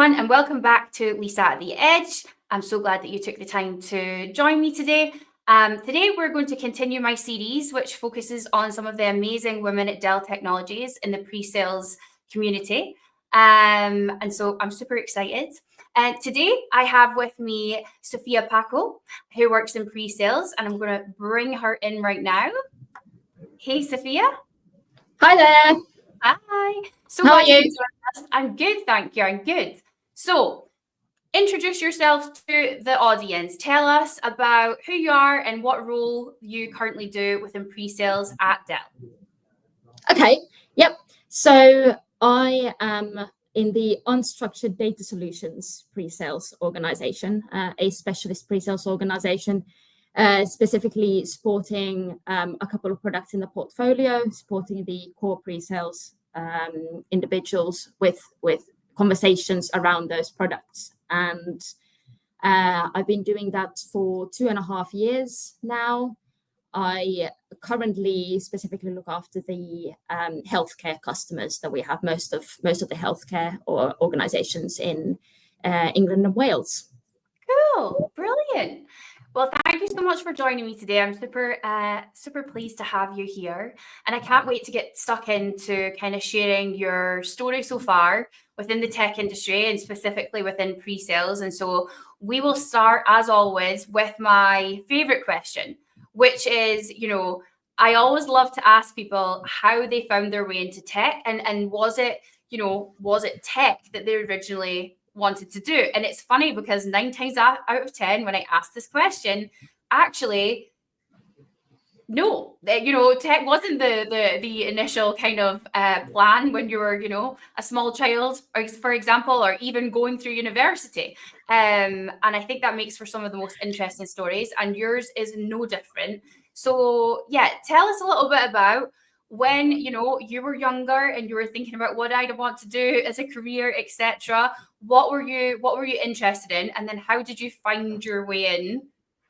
everyone, and welcome back to Lisa at the Edge. I'm so glad that you took the time to join me today. Today, we're going to continue my series, which focuses on some of the amazing women at Dell Technologies in the pre-sales community. And so I'm super excited. Today, I have with me Sofia Paakko, who works in pre-sales, and I'm going to bring her in right now. Hey, Sofia. Hi there. Hi. So How are glad you you? could join us. I'm good, thank you. I'm good. So, introduce yourself to the audience. Tell us about who you are and what role you currently do within pre-sales at Dell. Okay. Yep. So I am in the unstructured data solutions pre-sales organization, a specialist pre-sales organization, specifically supporting a couple of products in the portfolio, supporting the core pre-sales individuals with conversations around those products. And I've been doing that for 2.5 years now. I currently specifically look after the healthcare customers that we have, most of the healthcare organizations in England and Wales. Cool, brilliant. Well, thank you so much for joining me today. I'm super pleased to have you here, and I can't wait to get stuck into kind of sharing your story so far within the tech industry and specifically within pre-sales. And so we will start, as always, with my favorite question, which is, I always love to ask people how they found their way into tech, and was it tech that they originally wanted to do? And it's funny because 9 times out of 10 when I ask this question, actually, no, tech wasn't the initial kind of plan when you were, a small child, or for example, or even going through university. And I think that makes for some of the most interesting stories, and yours is no different. So yeah, tell us a little bit about when you were younger and you were thinking about what I'd want to do as a career, etc. What were you interested in, and then how did you find your way in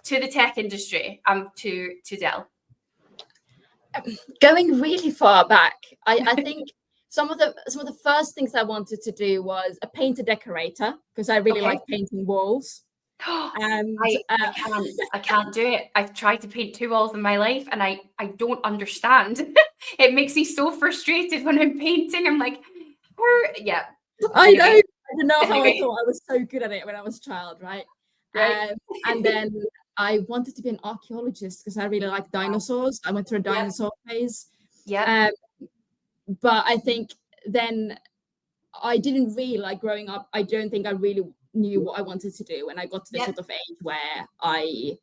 to the tech industry, to Dell? Going really far back, I think some of the first things I wanted to do was a painter decorator, because I really like painting walls. And I can't do it. I've tried to paint 2 walls in my life, and I don't understand. It makes me so frustrated when I'm painting. I'm like, yeah. I know. I don't know how I thought I was so good at it when I was a child, right? And then I wanted to be an archaeologist because I really like dinosaurs. I went through a dinosaur phase. Yeah. But I think then I didn't really like growing up. I don't think I really knew what I wanted to do when I got to the sort of age where I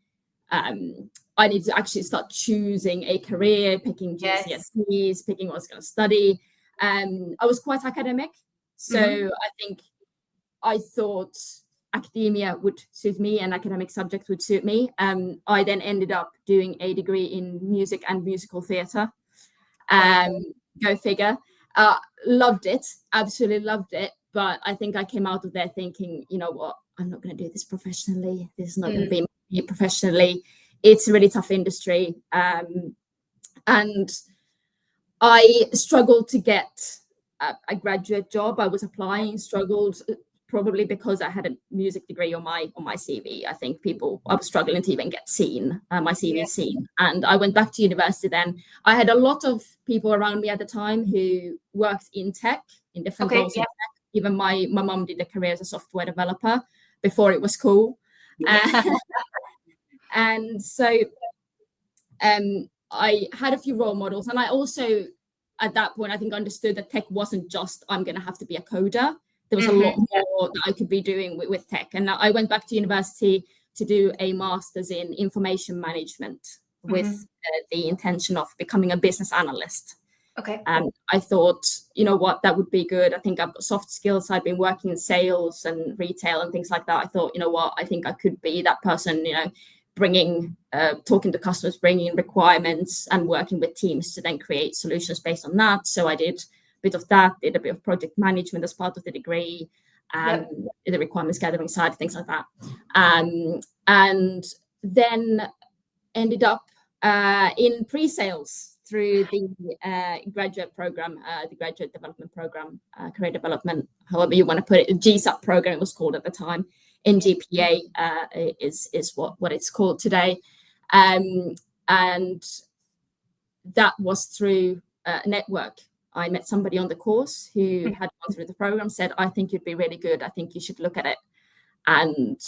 needed to actually start choosing a career, picking GCSEs, picking what I was going to study. I was quite academic. So I think I thought academia would suit me and academic subjects would suit me. I then ended up doing a degree in music and musical theatre. Go figure. Loved it, absolutely loved it. But I think I came out of there thinking, you know what, I'm not going to do this professionally. This is not going to be me professionally. It's a really tough industry. And I struggled to get a graduate job. I was applying, struggled, probably because I had a music degree on my CV. I think I was struggling to even get seen, my CV seen. And I went back to university then. I had a lot of people around me at the time who worked in tech, in different roles in tech. Even my mum did a career as a software developer before it was cool. And so I had a few role models. And I also, at that point, I think understood that tech wasn't just, I'm going to have to be a coder. There was a lot more that I could be doing with tech. And I went back to university to do a master's in information management with the intention of becoming a business analyst. I thought, you know what, that would be good. I think I've got soft skills. I've been working in sales and retail and things like that. I thought, you know what, I think I could be that person, talking to customers, bringing in requirements and working with teams to then create solutions based on that. So I did bit of that, did a bit of project management as part of the degree, the requirements gathering side, things like that. And then ended up in pre-sales through the graduate program, the graduate development program, career development, however you want to put it. The GSAP program it was called at the time. In GPA is what it's called today, and that was through a network. I met somebody on the course who had gone through the program, said, "I think you'd be really good. I think you should look at it." And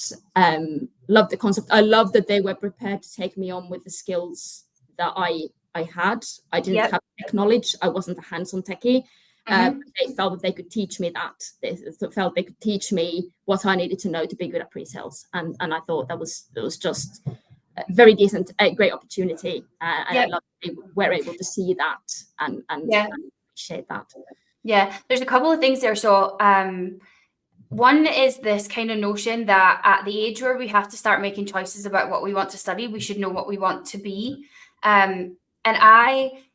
loved the concept. I love that they were prepared to take me on with the skills that I had. I didn't have tech knowledge. I wasn't a hands-on techie. They felt that they could teach me that. They felt they could teach me what I needed to know to be good at pre-sales. And I thought that was just a very decent, a great opportunity. And I love that they were able to see that and appreciate that. Yeah, there's a couple of things there. So one is this kind of notion that at the age where we have to start making choices about what we want to study, we should know what we want to be. And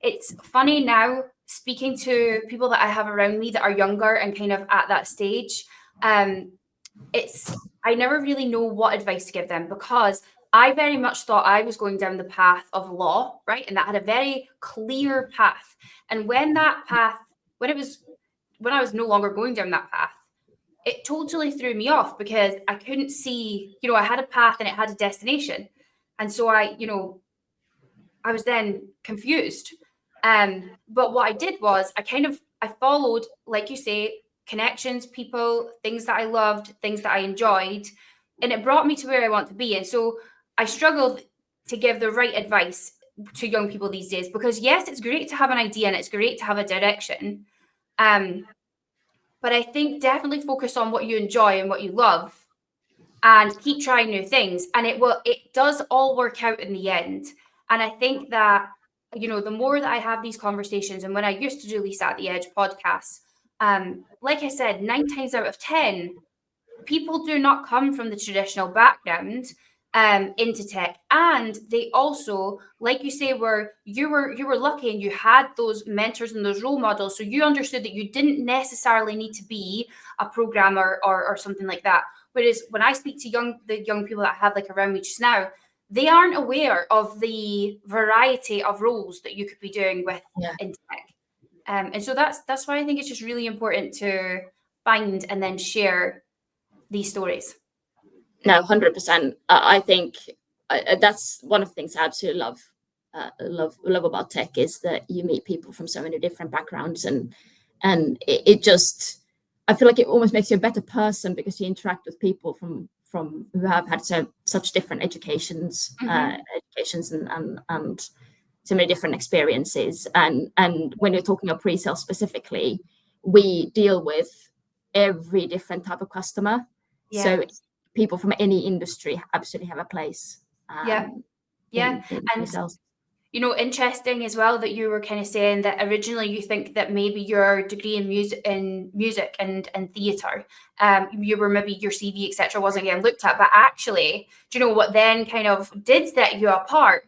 it's funny now speaking to people that I have around me that are younger and kind of at that stage. I never really know what advice to give them, because I very much thought I was going down the path of law, right? And that had a very clear path. And when I was no longer going down that path, it totally threw me off, because I couldn't see, I had a path and it had a destination. And so I was then confused. But what I did was I followed, like you say, connections, people, things that I loved, things that I enjoyed, and it brought me to where I want to be. And so I struggled to give the right advice to young people these days, because yes, it's great to have an idea and it's great to have a direction. But I think definitely focus on what you enjoy and what you love, and keep trying new things. And it does all work out in the end. And I think that, the more that I have these conversations, and when I used to do Lisa at the Edge podcasts, like I said, 9 times out of 10, people do not come from the traditional background into tech. And they also, like you say, you were lucky and you had those mentors and those role models. So you understood that you didn't necessarily need to be a programmer or something like that. Whereas when I speak to the young people that I have around me just now, they aren't aware of the variety of roles that you could be doing in tech. And so that's why I think it's just really important to find and then share these stories. No, 100%. I think that's one of the things I absolutely love about tech, is that you meet people from so many different backgrounds, and it just, I feel like it almost makes you a better person, because you interact with people from who have had such different educations and so many different experiences. And when you're talking about pre-sales specifically, we deal with every different type of customer. So people from any industry absolutely have a place. In pre-sales. Interesting as well that you were kind of saying that originally you think that maybe your degree in music and theatre, you were maybe your CV, etc., wasn't getting looked at. But actually, do you know what then kind of did set you apart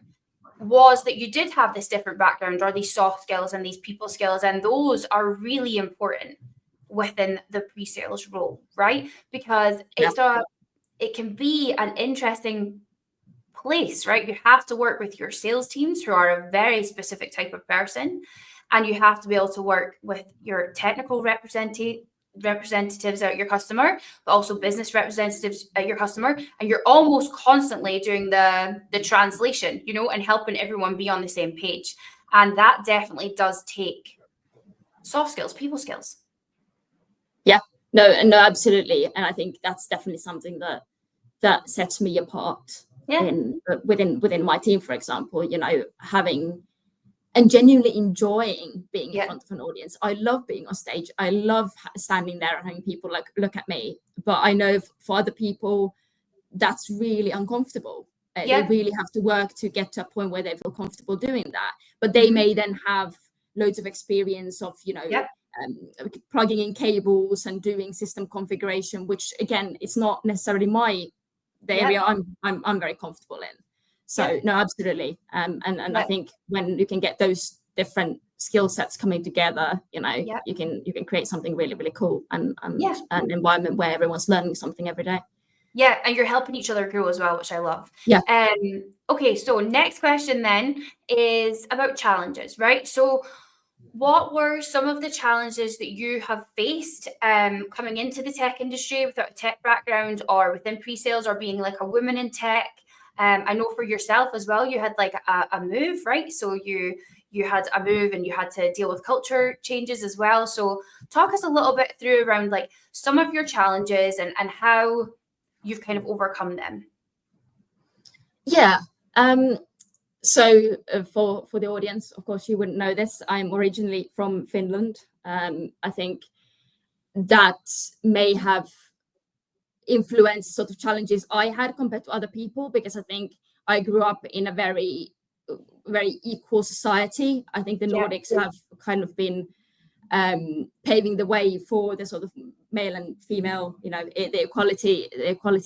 was that you did have this different background, or these soft skills and these people skills, and those are really important within the pre-sales role, right? Because it can be an interesting place, right? You have to work with your sales teams, who are a very specific type of person, and you have to be able to work with your technical representatives at your customer, but also business representatives at your customer, and you're almost constantly doing the translation, and helping everyone be on the same page. And that definitely does take soft skills, people skills. No, absolutely. And I think that's definitely something that sets me apart within my team, for example, having and genuinely enjoying being in front of an audience. I love being on stage. I love standing there and having people look at me. But I know for other people, that's really uncomfortable. They really have to work to get to a point where they feel comfortable doing that. But they may then have loads of experience of, plugging in cables and doing system configuration, which again, it's not necessarily the area I'm very comfortable in. So no, absolutely. And I think when you can get those different skill sets coming together, you can create something really, really cool and an environment where everyone's learning something every day. Yeah, and you're helping each other grow as well, which I love. Yeah. Okay, so next question then is about challenges, right? So what were some of the challenges that you have faced coming into the tech industry without a tech background, or within pre-sales, or being like a woman in tech? I know for yourself as well, you had like a move, right? So you had a move and you had to deal with culture changes as well. So talk us a little bit through around like some of your challenges and how you've kind of overcome them. Yeah. So for the audience, of course, you wouldn't know this. I'm originally from Finland. I think that may have influenced sort of challenges I had compared to other people, because I think I grew up in a very equal society. I think the Nordics have kind of been paving the way for the sort of male and female, the equality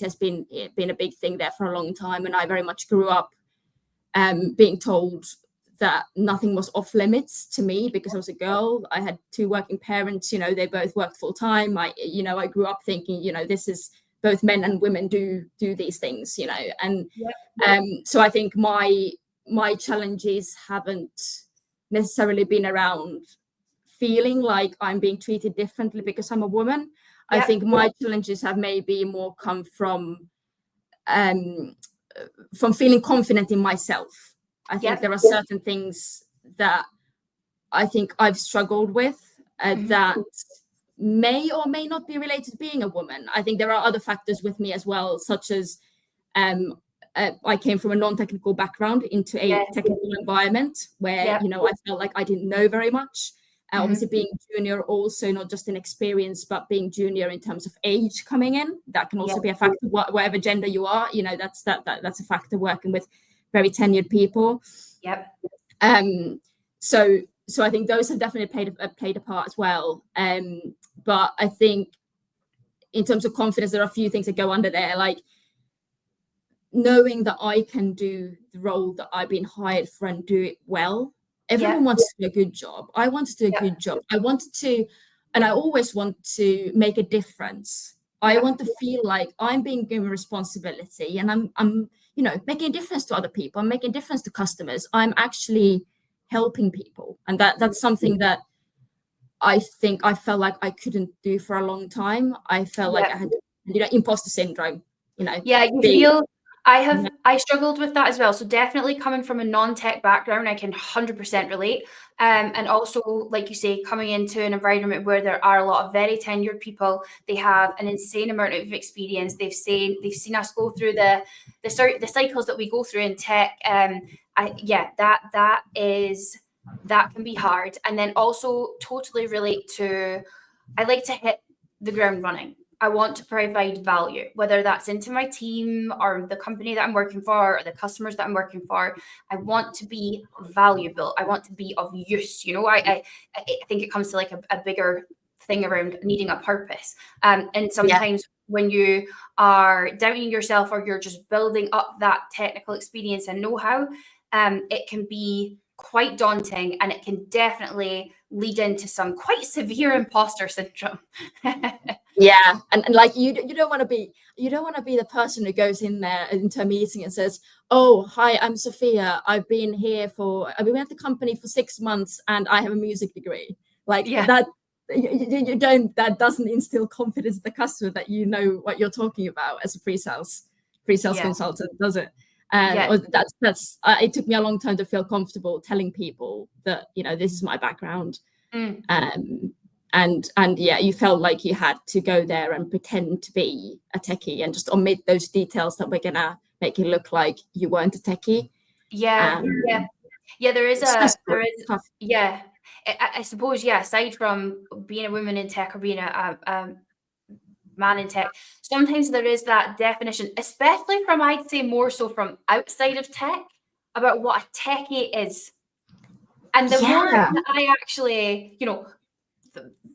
has been a big thing there for a long time. And I very much grew up being told that nothing was off limits to me because I was a girl. I had two working parents, they both worked full time. I grew up thinking, this is both men and women do these things, and so I think my challenges haven't necessarily been around feeling like I'm being treated differently because I'm a woman. I think my challenges have maybe more come from feeling confident in myself. I think there are certain things that I think I've struggled with that may or may not be related to being a woman. I think there are other factors with me as well, such as I came from a non-technical background into a technical environment where, I felt like I didn't know very much. Obviously being junior also, not just in experience, but being junior in terms of age coming in, that can also be a factor. Whatever gender you are, that's a factor working with very tenured people. So I think those have definitely played a part as well. But I think in terms of confidence, there are a few things that go under there, like knowing that I can do the role that I've been hired for and do it well. Everyone wants to do a good job. I want to do a good job. I wanted to, and I always want to make a difference. I want to feel like I'm being given responsibility and I'm making a difference to other people. I'm making a difference to customers. I'm actually helping people. And that's something that I think I felt like I couldn't do for a long time. I felt like I had, imposter syndrome, feel I struggled with that as well. So definitely coming from a non-tech background, I can 100% relate. And also, like you say, coming into an environment where there are a lot of very tenured people, they have an insane amount of experience. They've seen us go through the cycles that we go through in tech. That can be hard. And then also totally relate to, I like to hit the ground running. I want to provide value, whether that's into my team or the company that I'm working for or the customers that I'm working for. I want to be valuable. I want to be of use. I think it comes to like a bigger thing around needing a purpose. And sometimes when you are doubting yourself or you're just building up that technical experience and know-how, it can be quite daunting, and it can definitely lead into some quite severe imposter syndrome. And like you don't want to be the person who goes in there into a meeting and says, "Oh, hi, I'm Sofia. I've been at the company for 6 months and I have a music degree." Like that, you don't. That doesn't instill confidence in the customer that you know what you're talking about as a pre-sales consultant, does it? It took me a long time to feel comfortable telling people that this is my background. And you felt like you had to go there and pretend to be a techie and just omit those details that were gonna make you look like you weren't a techie. I suppose, aside from being a woman in tech or being a man in tech, sometimes there is that definition, especially from, I'd say more so from outside of tech, about what a techie is. And the more that I actually,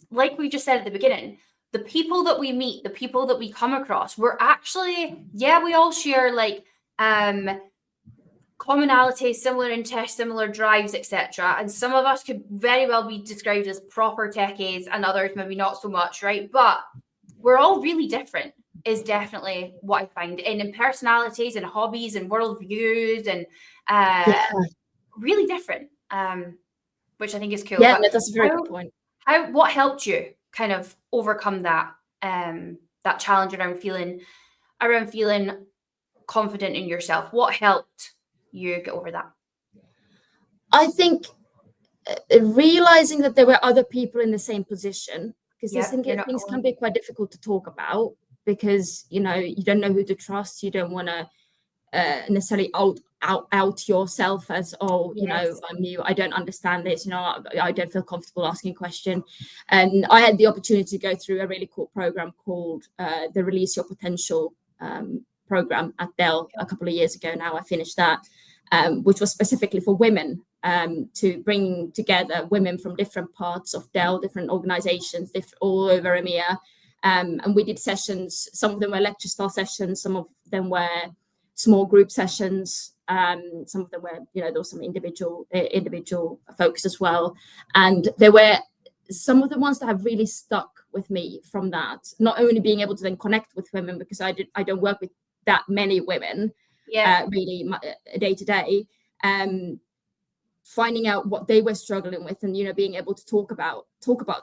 like we just said at the beginning, the people that we meet, the people that we come across, we're actually, we all share like commonalities, similar interests, similar drives, etc. And some of us could very well be described as proper techies and others maybe not so much, right? But we're all really different. is definitely what I find in personalities and hobbies and worldviews and really different, which I think is cool. Yeah, But no, that's a very good point. What helped you kind of overcome that that challenge around feeling confident in yourself? What helped you get over that? I think realizing that there were other people in the same position, because things can be quite difficult to talk about, because you don't know who to trust. You don't want to necessarily out yourself as, I'm new, I don't understand this, I don't feel comfortable asking a question. And I had the opportunity to go through a really cool program called the Release Your Potential program at Dell a couple of years ago now. I finished that, which was specifically for women, to bring together women from different parts of Dell, different organizations, all over EMEA. And we did sessions. Some of them were lecture style sessions, some of them were small group sessions, some of them were, there was some individual focus as well. And there were some of the ones that have really stuck with me from that, not only being able to then connect with women, because I don't work with that many women really day to day, finding out what they were struggling with, and being able to talk about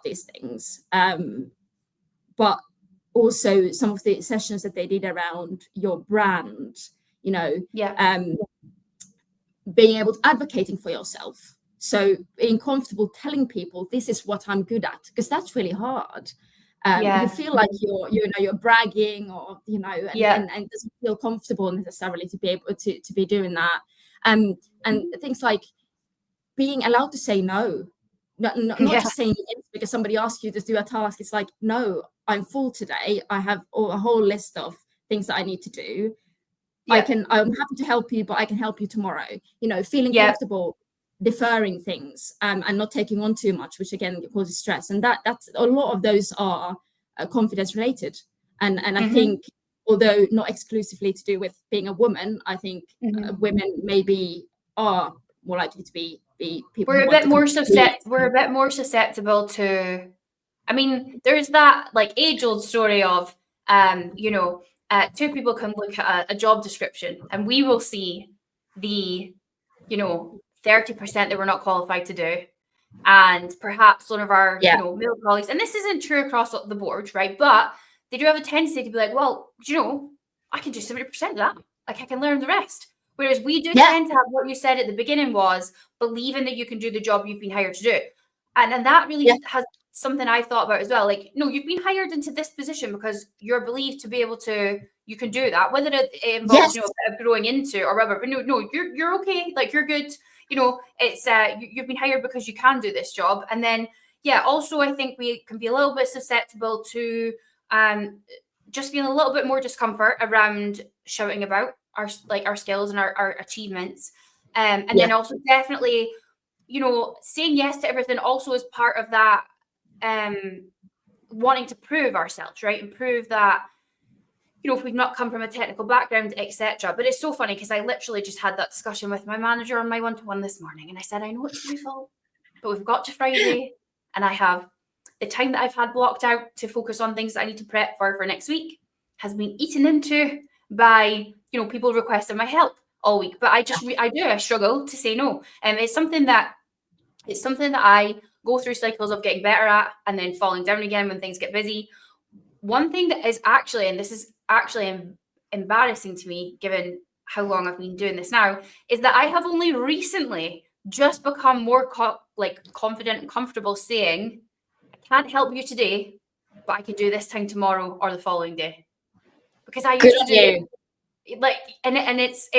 these things, but also some of the sessions that they did around your brand, being able to advocating for yourself. So being comfortable telling people this is what I'm good at, because that's really hard. You feel like you're bragging, or and it doesn't feel comfortable necessarily to be able to be doing that. And things like being allowed to say no, not just saying yes because somebody asked you to do a task. It's like, no, I'm full today. I have a whole list of things that I need to do. I'm happy to help you, but I can help you tomorrow. Feeling comfortable deferring things, and not taking on too much, which again causes stress. And that's a lot of those are confidence related. And I think, although not exclusively to do with being a woman, I think women maybe are more likely to be people. We're a bit more susceptible to. I mean, there's that like age-old story of two people can look at a job description, and we will see the 30% that we're not qualified to do, and perhaps one of our male colleagues, and this isn't true across the board, right? But they do have a tendency to be like, well, I can do 70% of that. Like, I can learn the rest. Whereas we do tend to have what you said at the beginning was believing that you can do the job you've been hired to do. And that really has something I thought about as well. Like, no, you've been hired into this position because you're believed to be able to, you can do that, whether it involves, a bit of growing into or whatever. But no, you're okay. Like, you're good. It's you've been hired because you can do this job. And then, also I think we can be a little bit susceptible to just feeling a little bit more discomfort around shouting about our skills and our achievements. And then also definitely, saying yes to everything also is part of that wanting to prove ourselves, right? And prove that, if we've not come from a technical background, etc. But it's so funny because I literally just had that discussion with my manager on my one-to-one this morning. And I said, I know it's my fault, but we've got to Friday and I have the time that I've had blocked out to focus on things that I need to prep for next week has been eaten into by, people requesting my help all week. But I struggle to say no. It's something that I go through cycles of getting better at and then falling down again when things get busy. One thing that is actually, and this is actually embarrassing to me, given how long I've been doing this now, is that I have only recently just become more confident and comfortable saying, I can't help you today, but I can do this time tomorrow or the following day. Because I used to do and it's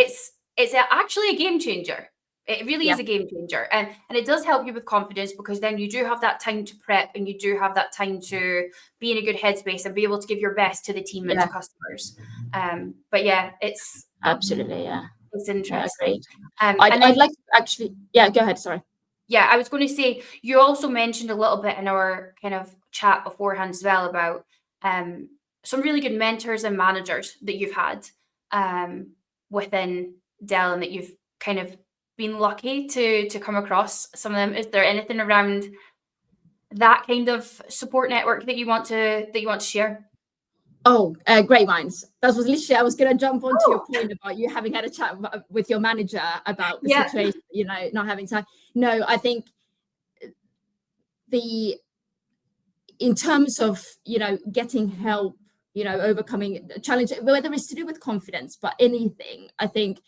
actually a game changer. It really is a game changer. And it does help you with confidence, because then you do have that time to prep and you do have that time to be in a good headspace and be able to give your best to the team and to customers. But it's absolutely, it's interesting. I'd like to actually, go ahead, sorry. Yeah, I was going to say, you also mentioned a little bit in our kind of chat beforehand as well about some really good mentors and managers that you've had within Dell, and that you've kind of been lucky to come across some of them. Is there anything around that kind of support network that you want to share? Oh, great minds. That was literally, I was going to jump onto your point about you having had a chat with your manager about the situation, not having time. No, I think in terms of, getting help, overcoming a challenge, whether it's to do with confidence, but anything, I think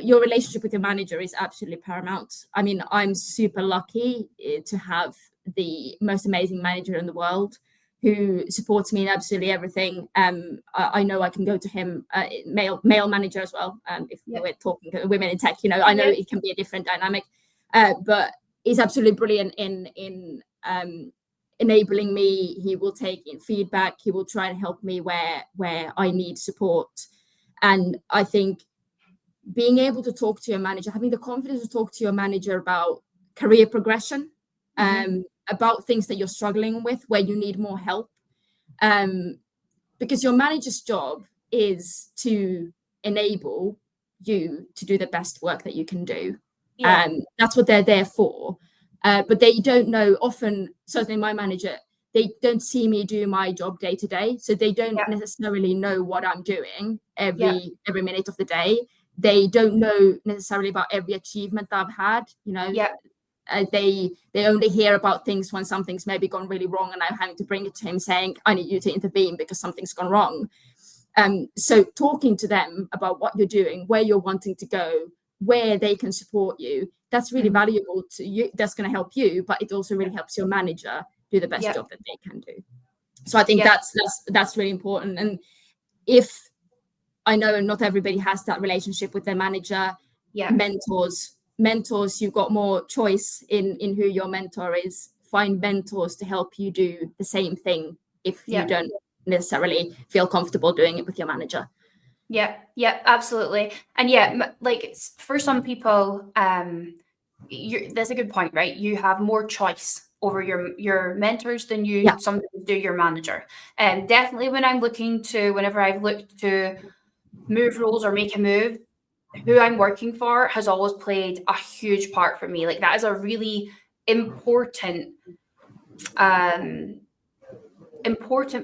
your relationship with your manager is absolutely paramount. I mean, I'm super lucky to have the most amazing manager in the world who supports me in absolutely everything. I know I can go to him, male manager as well. If we're talking women in tech, I know it can be a different dynamic, but he's absolutely brilliant in enabling me. He will take in feedback. He will try and help me where I need support. And I think being able to talk to your manager, having the confidence to talk to your manager about career progression, about things that you're struggling with, where you need more help. Because your manager's job is to enable you to do the best work that you can do. That's what they're there for. But they don't know often, certainly my manager, they don't see me do my job day to day. So they don't necessarily know what I'm doing every minute of the day. They don't know necessarily about every achievement that I've had, they only hear about things when something's maybe gone really wrong and I'm having to bring it to him saying, I need you to intervene because something's gone wrong. So talking to them about what you're doing, where you're wanting to go, where they can support you, that's really valuable to you. That's going to help you, but it also really helps your manager do the best job that they can do. So I think that's really important. And if I know not everybody has that relationship with their manager, mentors, you've got more choice in who your mentor is. Find mentors to help you do the same thing if you don't necessarily feel comfortable doing it with your manager. Yeah, absolutely. And like for some people, that's a good point, right? You have more choice over your mentors than you sometimes do your manager. And definitely whenever I've looked to move roles or make a move, who I'm working for has always played a huge part for me. Like that is a really important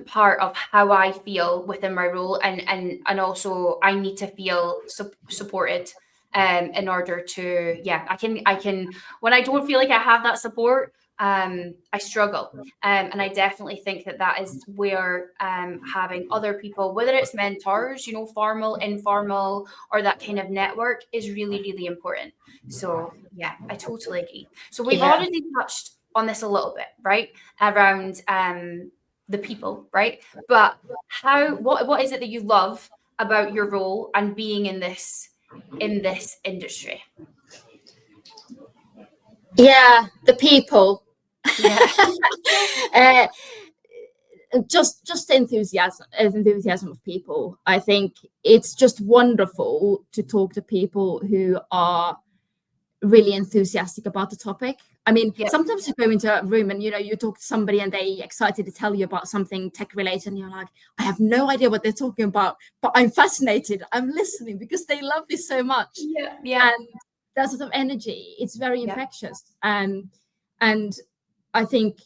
part of how I feel within my role, and also I need to feel supported in order to I can when I don't feel like I have that support, I struggle, and I definitely think that is where having other people, whether it's mentors, formal, informal, or that kind of network, is really, really important. So I totally agree. So we've already touched on this a little bit, right, around the people, right? But what is it that you love about your role and being in this industry? The people. Just enthusiasm of people. I think it's just wonderful to talk to people who are really enthusiastic about the topic. I mean, sometimes you go into a room and you talk to somebody and they're excited to tell you about something tech related, and you're like, I have no idea what they're talking about, but I'm fascinated. I'm listening because they love this so much. And that sort of energy, it's very infectious. And I think,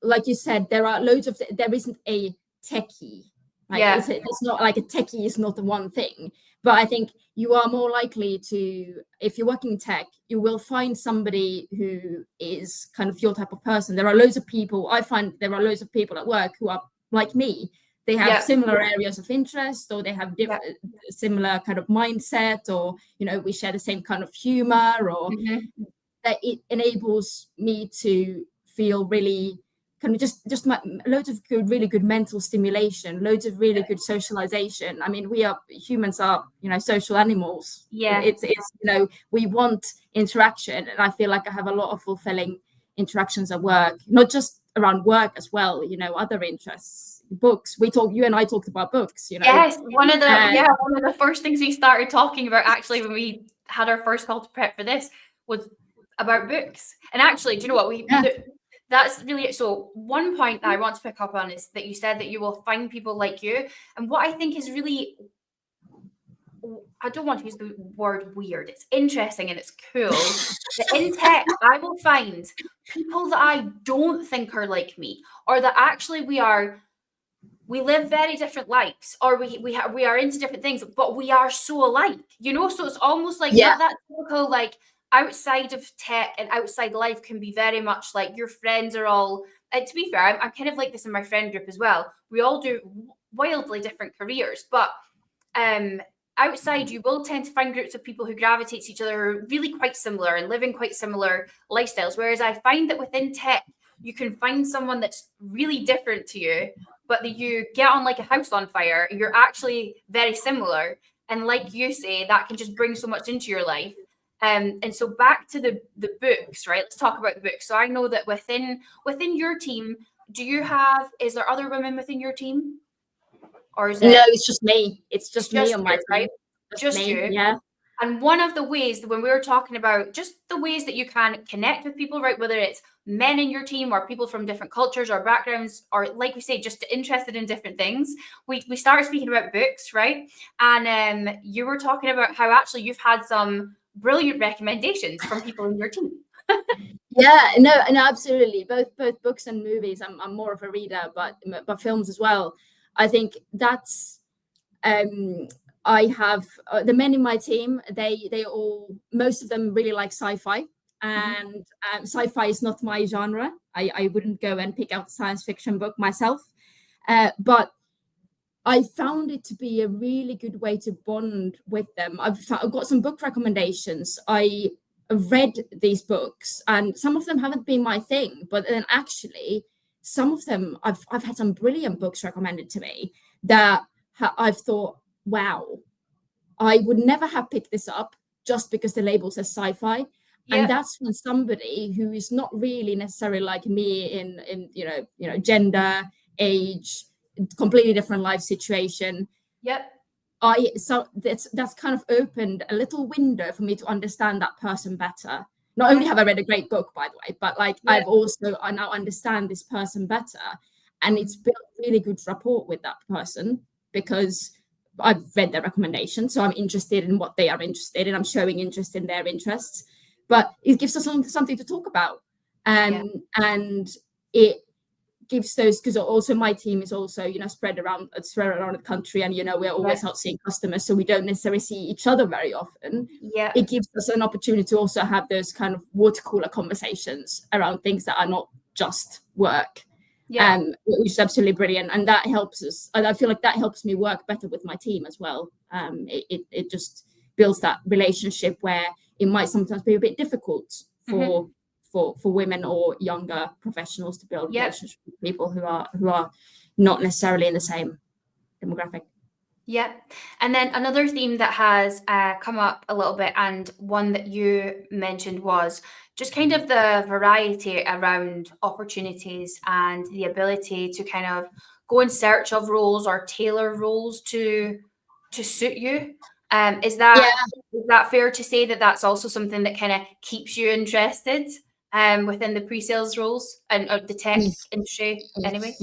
like you said, there isn't a techie. Right? It's not like a techie is not the one thing. But I think you are more likely to, if you're working in tech, you will find somebody who is kind of your type of person. There are loads of people. I find there are loads of people at work who are like me. They have similar areas of interest, or they have similar kind of mindset, or we share the same kind of humor, or that it enables me to feel really kind of just loads of really good mental stimulation, loads of really good socialization. I mean, humans are, social animals. It's we want interaction, and I feel like I have a lot of fulfilling interactions at work, not just around work as well. Other interests, books. You and I talked about books. Yes, one of the first things we started talking about, actually, when we had our first call to prep for this, was about books. And actually, do you know what that's really, so one point that I want to pick up on is that you said that you will find people like you. And what I think is really, I don't want to use the word weird, it's interesting and it's cool, that in tech, I will find people that I don't think are like me, or that actually we are we live very different lives, or we are into different things, but we are so alike, you know. So it's almost like that typical, like, outside of tech and outside life can be very much like your friends are all, to be fair, I'm kind of like this in my friend group as well. We all do wildly different careers, but outside you will tend to find groups of people who gravitate to each other, who are really quite similar and living quite similar lifestyles. Whereas I find that within tech, you can find someone that's really different to you, but that you get on like a house on fire, and you're actually very similar. And like you say, that can just bring so much into your life. And so back to the books, right? Let's talk about the books. So I know that within your team, is there other women within your team? Or is it? No, it's just me. It's just me on my team. Right? Just me. you. Yeah. And one of the ways when we were talking about just the ways that you can connect with people, right? Whether it's men in your team or people from different cultures or backgrounds, or like we say, just interested in different things. We started speaking about books, right? And you were talking about how actually you've had some brilliant recommendations from people in your team. Yeah, no, absolutely. Both books and movies. I'm more of a reader, but films as well. I think that's I have the men in my team. They all, most of them really like sci-fi, and sci-fi is not my genre. I wouldn't go and pick out a science fiction book myself, but I found it to be a really good way to bond with them. I've got some book recommendations. I read these books, and some of them haven't been my thing, but then actually some of them I've had some brilliant books recommended to me that I've thought, wow, I would never have picked this up just because the label says sci-fi. Yeah. And that's when somebody who is not really necessarily like me in gender, age, completely different life situation. Yep. So that's kind of opened a little window for me to understand that person better. Not only have I read a great book, by the way, but like I now understand this person better, and it's built really good rapport with that person because I've read their recommendations, so I'm interested in what they are interested in. I'm showing interest in their interests, but it gives us something to talk about, and it gives those, because also my team is also spread around the country, and we're always out seeing customers, so we don't necessarily see each other very often. Yeah, it gives us an opportunity to also have those kind of water cooler conversations around things that are not just work. Yeah, which is absolutely brilliant, and that helps us. I feel like that helps me work better with my team as well. It just builds that relationship where it might sometimes be a bit difficult for women or younger professionals to build relationships with people who are not necessarily in the same demographic. Yeah. And then another theme that has come up a little bit, and one that you mentioned, was just kind of the variety around opportunities and the ability to kind of go in search of roles or tailor roles to suit you. Is that fair to say that that's also something that kind of keeps you interested within the pre-sales roles and the tech industry anyway?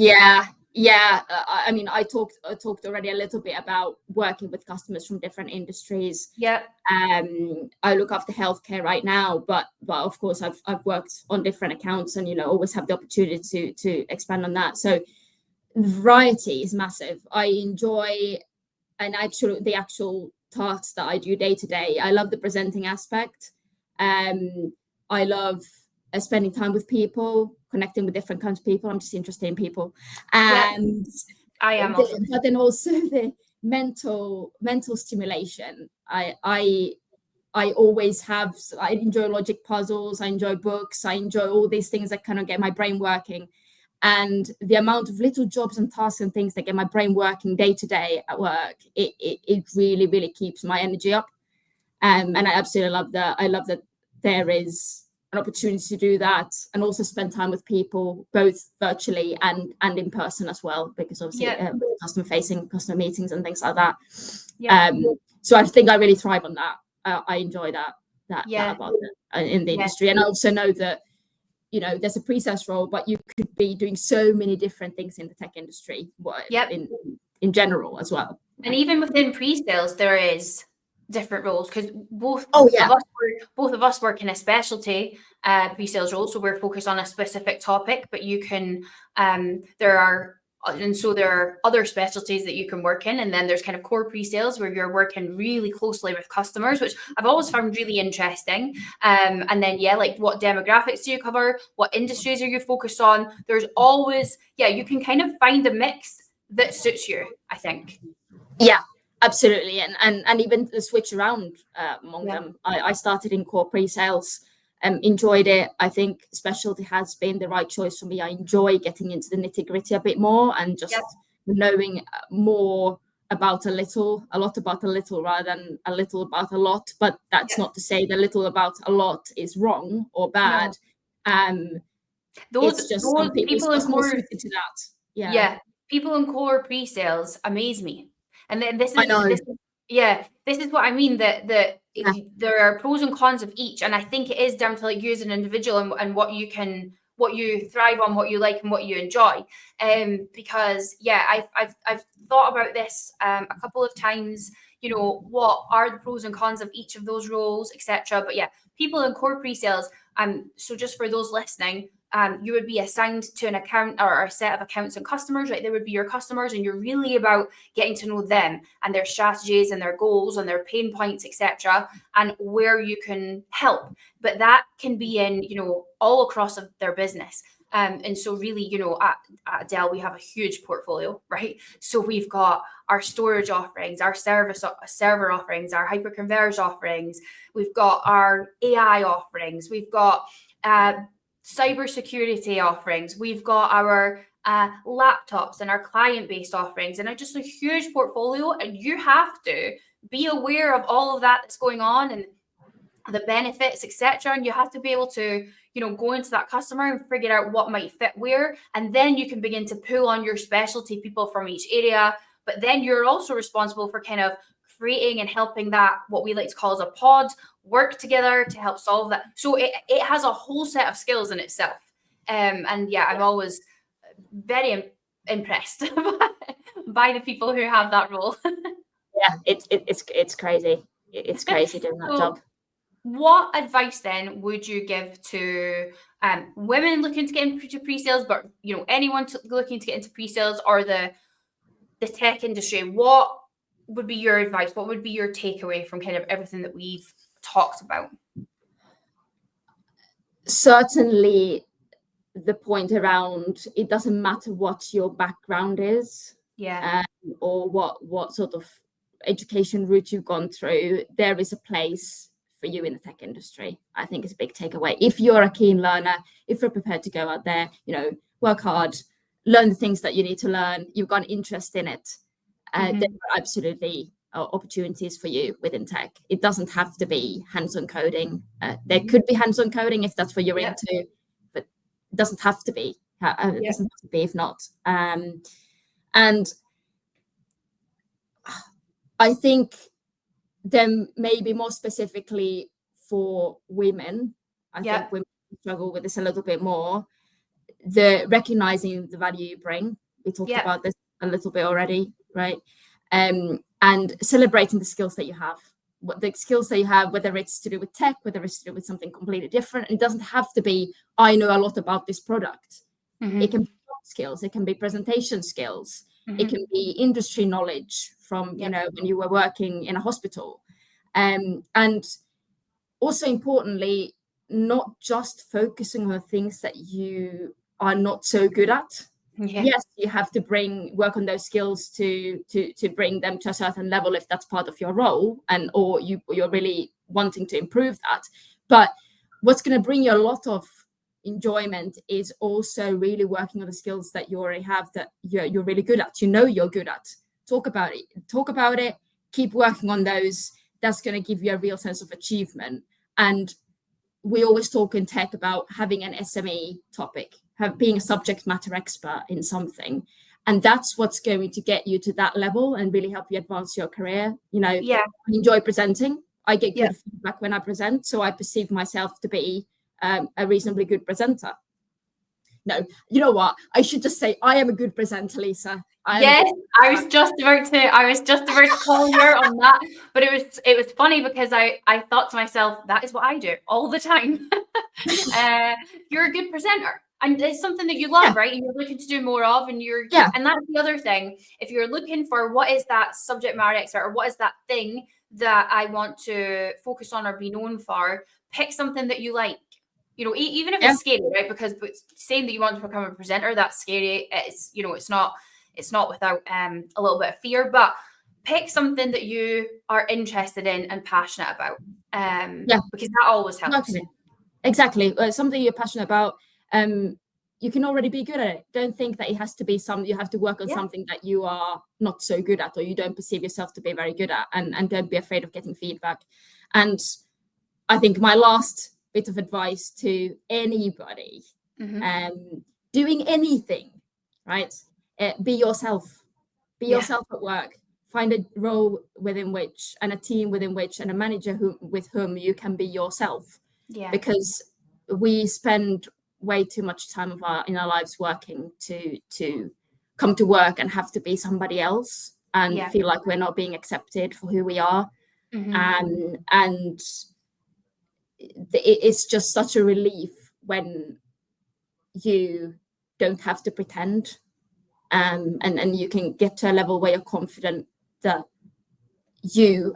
Yeah, I mean, I talked already a little bit about working with customers from different industries. Yeah. I look after healthcare right now, but of course I've worked on different accounts, and always have the opportunity to expand on that. So variety is massive. I enjoy the actual tasks that I do day to day. I love the presenting aspect. I love spending time with people, connecting with different kinds of people. I'm just interested in people, and I am also. But then also the mental stimulation. I always have. I enjoy logic puzzles. I enjoy books. I enjoy all these things that kind of get my brain working. And the amount of little jobs and tasks and things that get my brain working day to day at work, it really, really keeps my energy up. And I absolutely love that. I love that there is an opportunity to do that, and also spend time with people, both virtually and in person as well, because obviously customer meetings and things like that. So I think I really thrive on that. I enjoy that about it in the industry. And I also know that there's a pre-sales role, but you could be doing so many different things in the tech industry, in general as well. And even within pre-sales, there is different roles, because both of us work in a specialty pre-sales role, so we're focused on a specific topic. But you can there are And so there are other specialties that you can work in. And then there's kind of core pre-sales where you're working really closely with customers, which I've always found really interesting. And then, yeah, like what demographics do you cover? What industries are you focused on? There's always, you can kind of find a mix that suits you, I think. Yeah, absolutely. And even the switch around among them. I started in core pre-sales. Enjoyed it. I think specialty has been the right choice for me. I enjoy getting into the nitty-gritty a bit more and just knowing more about a lot about a little rather than a little about a lot. But that's not to say the little about a lot is wrong or bad. No. It's just some people are more suited to that. Yeah, people in core pre-sales amaze me. And then this is what I mean, that there are pros and cons of each, and I think it is down to like you as an individual and what you thrive on, what you like and what you enjoy. Because I've thought about this a couple of times, what are the pros and cons of each of those roles, etc. But people in core pre-sales, so just for those listening, you would be assigned to an account or a set of accounts and customers, right? They would be your customers, and you're really about getting to know them and their strategies and their goals and their pain points, etc., and where you can help. But that can be in, all across of their business. And so really, at Dell, we have a huge portfolio, right? So we've got our storage offerings, our server offerings, our hyperconverged offerings. We've got our AI offerings. We've got cybersecurity offerings. We've got our laptops and our client-based offerings, and just a huge portfolio. And you have to be aware of all of that that's going on and the benefits, etc. And you have to be able to, go into that customer and figure out what might fit where, and then you can begin to pull on your specialty people from each area. But then you're also responsible for kind of creating and helping that, what we like to call as a pod, work together to help solve that. So it has a whole set of skills in itself. I'm always very impressed by the people who have that role. It's crazy. It's crazy doing that job. What advice then would you give to women looking to get into pre-sales, but anyone looking to get into pre-sales or the tech industry? What would be your advice? What would be your takeaway from kind of everything that we've talked about? Certainly the point around it doesn't matter what your background is, or what sort of education route you've gone through, there is a place for you in the tech industry. I think it's a big takeaway. If you're a keen learner, if you're prepared to go out there, work hard, learn the things that you need to learn, you've got an interest in it, there are absolutely opportunities for you within tech. It doesn't have to be hands-on coding. There could be hands-on coding if that's what you're into, but it doesn't have to be. It doesn't have to be if not. And I think then maybe more specifically for women, I think women struggle with this a little bit more. The recognizing the value you bring. We talked about this a little bit already, right? And celebrating the skills that you have. Whether it's to do with tech, whether it's to do with something completely different. It doesn't have to be, I know a lot about this product. It can be skills, it can be presentation skills, it can be industry knowledge from, when you were working in a hospital. And also importantly, not just focusing on things that you are not so good at. Yes, you have to work on those skills to bring them to a certain level if that's part of your role, or you're really wanting to improve that. But what's going to bring you a lot of enjoyment is also really working on the skills that you already have that you're really good at. You're good at. Talk about it. Keep working on those. That's going to give you a real sense of achievement. And we always talk in tech about having an SME topic, being a subject matter expert in something. And that's what's going to get you to that level and really help you advance your career. I enjoy presenting. I get good feedback when I present. So I perceive myself to be a reasonably good presenter. No, you know what? I should just say I am a good presenter, Lisa. I was just about to call you out on that. But it was funny because I thought to myself, that is what I do all the time. you're a good presenter. And it's something that you love, right? And you're looking to do more of, and and that's the other thing. If you're looking for what is that subject matter expert, or what is that thing that I want to focus on or be known for, pick something that you like. You know, even if it's scary, right? Because saying that you want to become a presenter, that's scary. It's, you know, it's not without a little bit of fear, but pick something that you are interested in and passionate about. Because that always helps. Exactly. Something you're passionate about. You can already be good at it. Don't think that it has to be you have to work on something that you are not so good at, or you don't perceive yourself to be very good at, and don't be afraid of getting feedback. And I think my last bit of advice to anybody, doing anything, right? Be yourself. Be yourself at work. Find a role within which, and a team within which, and a manager with whom you can be yourself. Yeah. Because we spend way too much time in our lives working to come to work and have to be somebody else and feel like we're not being accepted for who we are. And it's just such a relief when you don't have to pretend, and you can get to a level where you're confident that you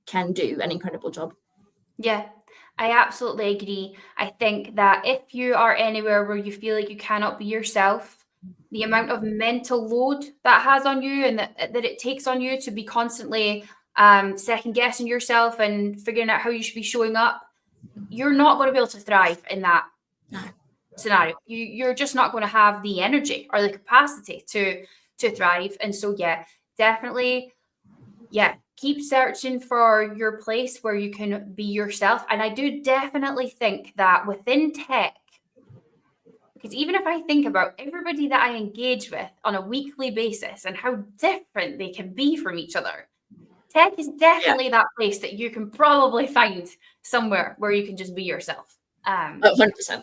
can do an incredible job. Yeah, I absolutely agree. I think that if you are anywhere where you feel like you cannot be yourself, the amount of mental load that has on you, and that it takes on you to be constantly second guessing yourself and figuring out how you should be showing up, you're not going to be able to thrive in that scenario. You're just not going to have the energy or the capacity to thrive. And so, definitely, keep searching for your place where you can be yourself. And I do definitely think that within tech, because even if I think about everybody that I engage with on a weekly basis and how different they can be from each other, tech is definitely that place that you can probably find somewhere where you can just be yourself. 100%.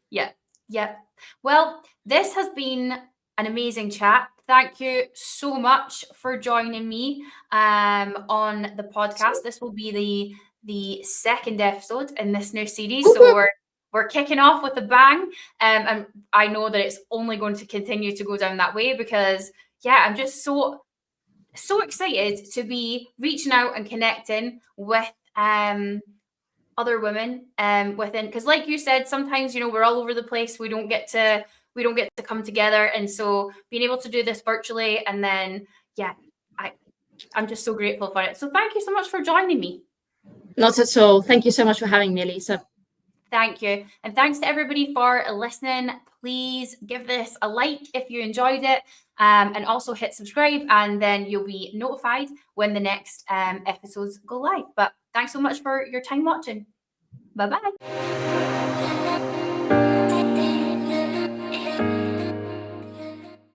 Yeah. Well, this has been an amazing chat. Thank you so much for joining me on the podcast. This will be the second episode in this new series. So we're kicking off with a bang. And I know that it's only going to continue to go down that way because, I'm just so excited to be reaching out and connecting with other women within, because like you said, sometimes, we're all over the place. We don't get to come together. And so being able to do this virtually, and then, I'm just so grateful for it. So thank you so much for joining me. Not at all. Thank you so much for having me, Lisa. Thank you. And thanks to everybody for listening. Please give this a like if you enjoyed it, and also hit subscribe, and then you'll be notified when the next episodes go live. But thanks so much for your time watching. Bye-bye.